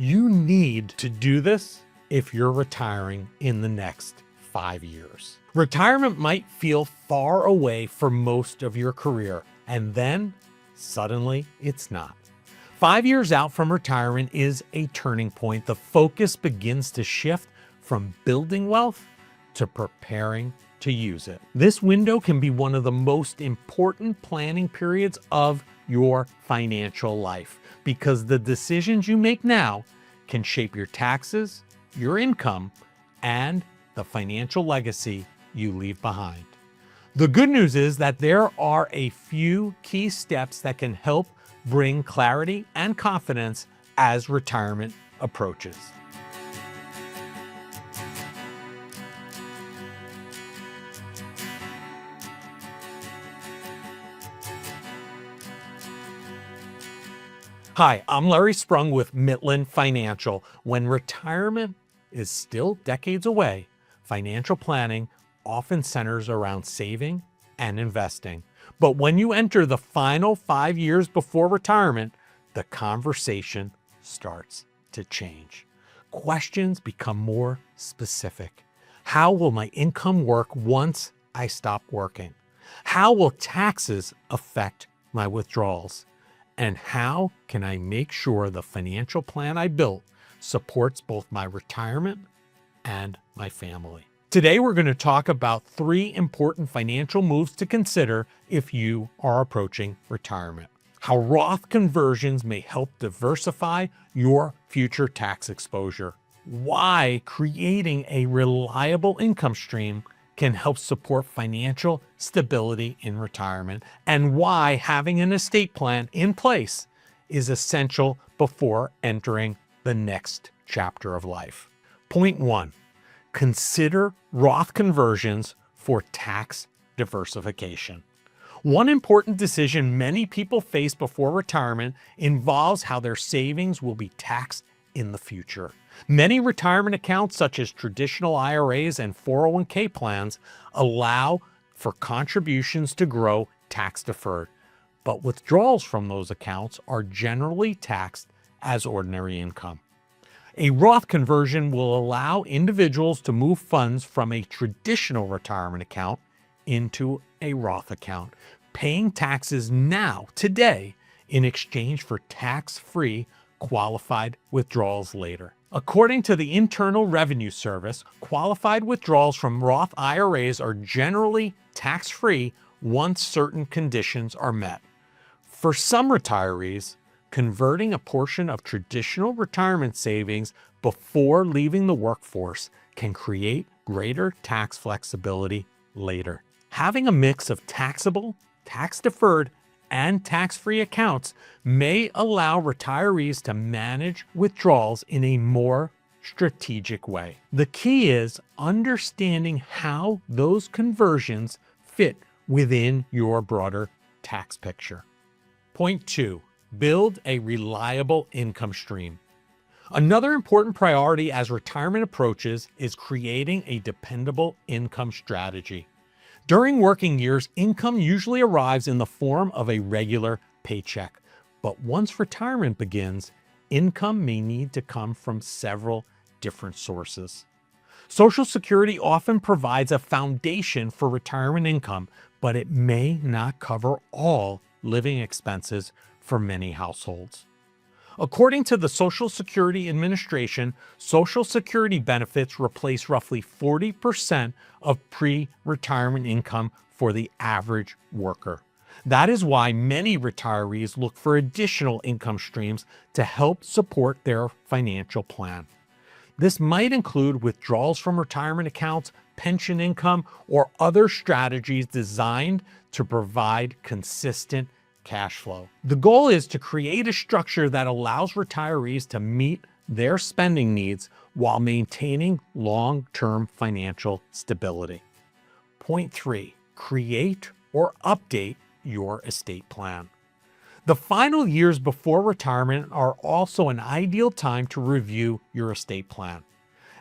You need to do this if you're retiring in the next 5 years. Retirement might feel far away for most of your career, and then suddenly it's not. 5 years out from retirement is a turning point. The focus begins to shift from building wealth to preparing to use it. This window can be one of the most important planning periods of your financial life because the decisions you make now can shape your taxes, your income, and the financial legacy you leave behind. The good news is that there are a few key steps that can help bring clarity and confidence as retirement approaches. Hi, I'm Larry Sprung with Midland Financial. When retirement is still decades away, financial planning often centers around saving and investing. But when you enter the final 5 years before retirement, the conversation starts to change. Questions become more specific. How will my income work once I stop working? How will taxes affect my withdrawals? And how can I make sure the financial plan I built supports both my retirement and my family? Today, we're going to talk about 3 important financial moves to consider if you are approaching retirement. How Roth conversions may help diversify your future tax exposure. Why creating a reliable income stream can help support financial stability in retirement, and why having an estate plan in place is essential before entering the next chapter of life. Point 1, consider Roth conversions for tax diversification. One important decision many people face before retirement involves how their savings will be taxed in the future. Many retirement accounts, such as traditional IRAs and 401k plans, allow for contributions to grow tax deferred, but withdrawals from those accounts are generally taxed as ordinary income. A Roth conversion will allow individuals to move funds from a traditional retirement account into a Roth account, paying taxes now, today, in exchange for tax-free qualified withdrawals later. According to the Internal Revenue Service, qualified withdrawals from Roth IRAs are generally tax-free once certain conditions are met. For some retirees, converting a portion of traditional retirement savings before leaving the workforce can create greater tax flexibility later. Having a mix of taxable, tax-deferred, and tax-free accounts may allow retirees to manage withdrawals in a more strategic way. The key is understanding how those conversions fit within your broader tax picture. Point 2, build a reliable income stream. Another important priority as retirement approaches is creating a dependable income strategy. During working years, income usually arrives in the form of a regular paycheck. But once retirement begins, income may need to come from several different sources. Social Security often provides a foundation for retirement income, but it may not cover all living expenses for many households. According to the Social Security Administration, Social Security benefits replace roughly 40% of pre-retirement income for the average worker. That is why many retirees look for additional income streams to help support their financial plan. This might include withdrawals from retirement accounts, pension income, or other strategies designed to provide consistent cash flow. The goal is to create a structure that allows retirees to meet their spending needs while maintaining long-term financial stability. Point 3, create or update your estate plan. The final years before retirement are also an ideal time to review your estate plan.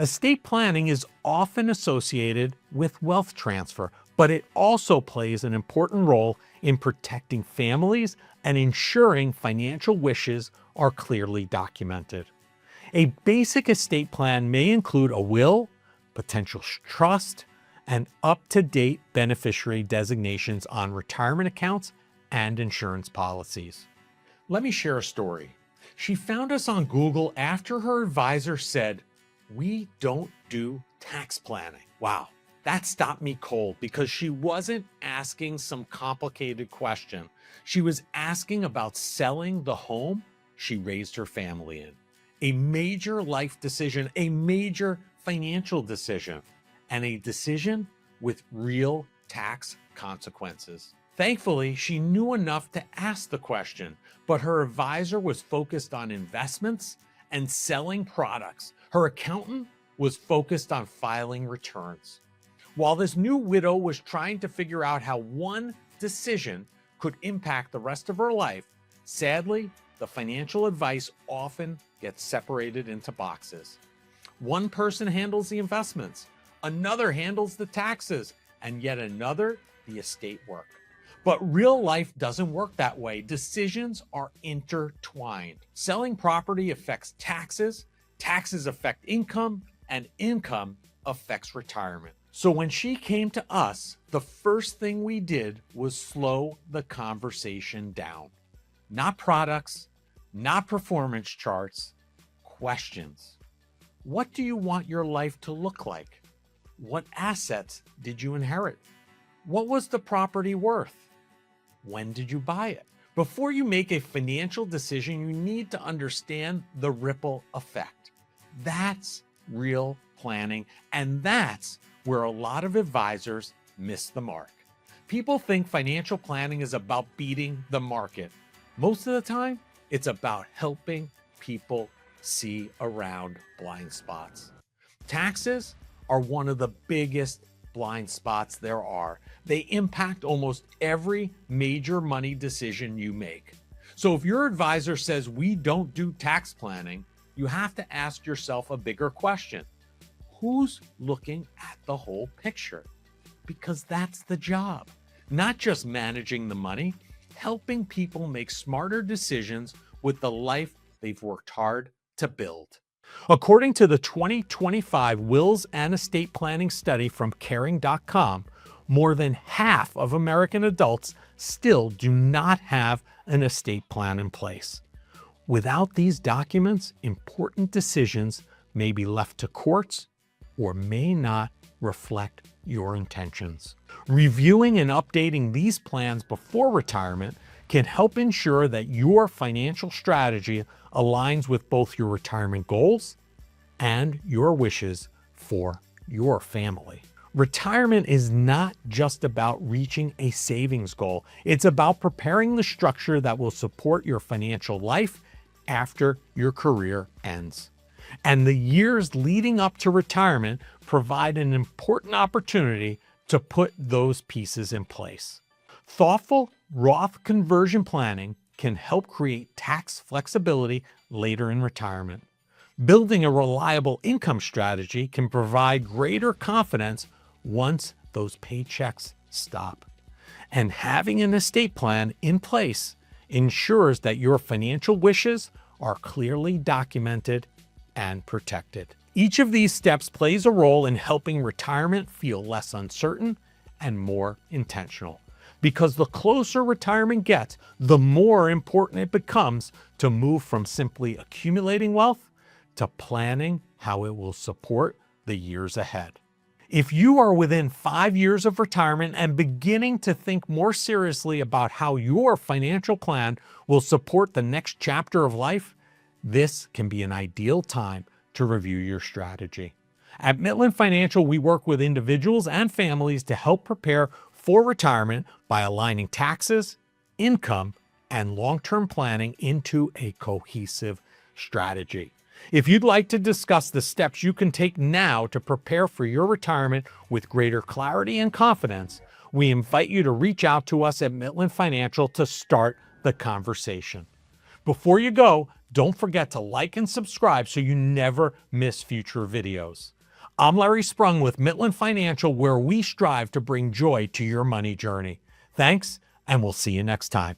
Estate planning is often associated with wealth transfer, but it also plays an important role in protecting families and ensuring financial wishes are clearly documented. A basic estate plan may include a will, potential trust, and up-to-date beneficiary designations on retirement accounts and insurance policies. Let me share a story. She found us on Google after her advisor said, "We don't do tax planning." Wow, that stopped me cold because she wasn't asking some complicated question. She was asking about selling the home she raised her family in. A major life decision, a major financial decision, and a decision with real tax consequences. Thankfully, she knew enough to ask the question, but her advisor was focused on investments and selling products. Her accountant was focused on filing returns. While this new widow was trying to figure out how one decision could impact the rest of her life, sadly, the financial advice often gets separated into boxes. One person handles the investments, another handles the taxes, and yet another the estate work. But real life doesn't work that way. Decisions are intertwined. Selling property affects taxes, taxes affect income, and income affects retirement. So when she came to us, the first thing we did was slow the conversation down. Not products, not performance charts, questions. What do you want your life to look like? What assets did you inherit? What was the property worth? When did you buy it? Before you make a financial decision, you need to understand the ripple effect. That's real planning, and that's where a lot of advisors miss the mark. People think financial planning is about beating the market. Most of the time, it's about helping people see around blind spots. Taxes are one of the biggest blind spots there are. They impact almost every major money decision you make. So if your advisor says we don't do tax planning, you have to ask yourself a bigger question. Who's looking at the whole picture? Because that's the job. Not just managing the money, helping people make smarter decisions with the life they've worked hard to build. According to the 2025 Wills and Estate Planning study from Caring.com, more than half of American adults still do not have an estate plan in place. Without these documents, important decisions may be left to courts or may not reflect your intentions. Reviewing and updating these plans before retirement can help ensure that your financial strategy aligns with both your retirement goals and your wishes for your family. Retirement is not just about reaching a savings goal. It's about preparing the structure that will support your financial life after your career ends. And the years leading up to retirement provide an important opportunity to put those pieces in place. Thoughtful Roth conversion planning can help create tax flexibility later in retirement. Building a reliable income strategy can provide greater confidence once those paychecks stop. And having an estate plan in place ensures that your financial wishes are clearly documented and protected. Each of these steps plays a role in helping retirement feel less uncertain and more intentional. Because the closer retirement gets, the more important it becomes to move from simply accumulating wealth to planning how it will support the years ahead. If you are within 5 years of retirement and beginning to think more seriously about how your financial plan will support the next chapter of life, this can be an ideal time to review your strategy. At Midland Financial, we work with individuals and families to help prepare for retirement by aligning taxes, income, and long-term planning into a cohesive strategy. If you'd like to discuss the steps you can take now to prepare for your retirement with greater clarity and confidence, we invite you to reach out to us at Midland Financial to start the conversation. Before you go, don't forget to like and subscribe so you never miss future videos. I'm Larry Sprung with Midland Financial, where we strive to bring joy to your money journey. Thanks, and we'll see you next time.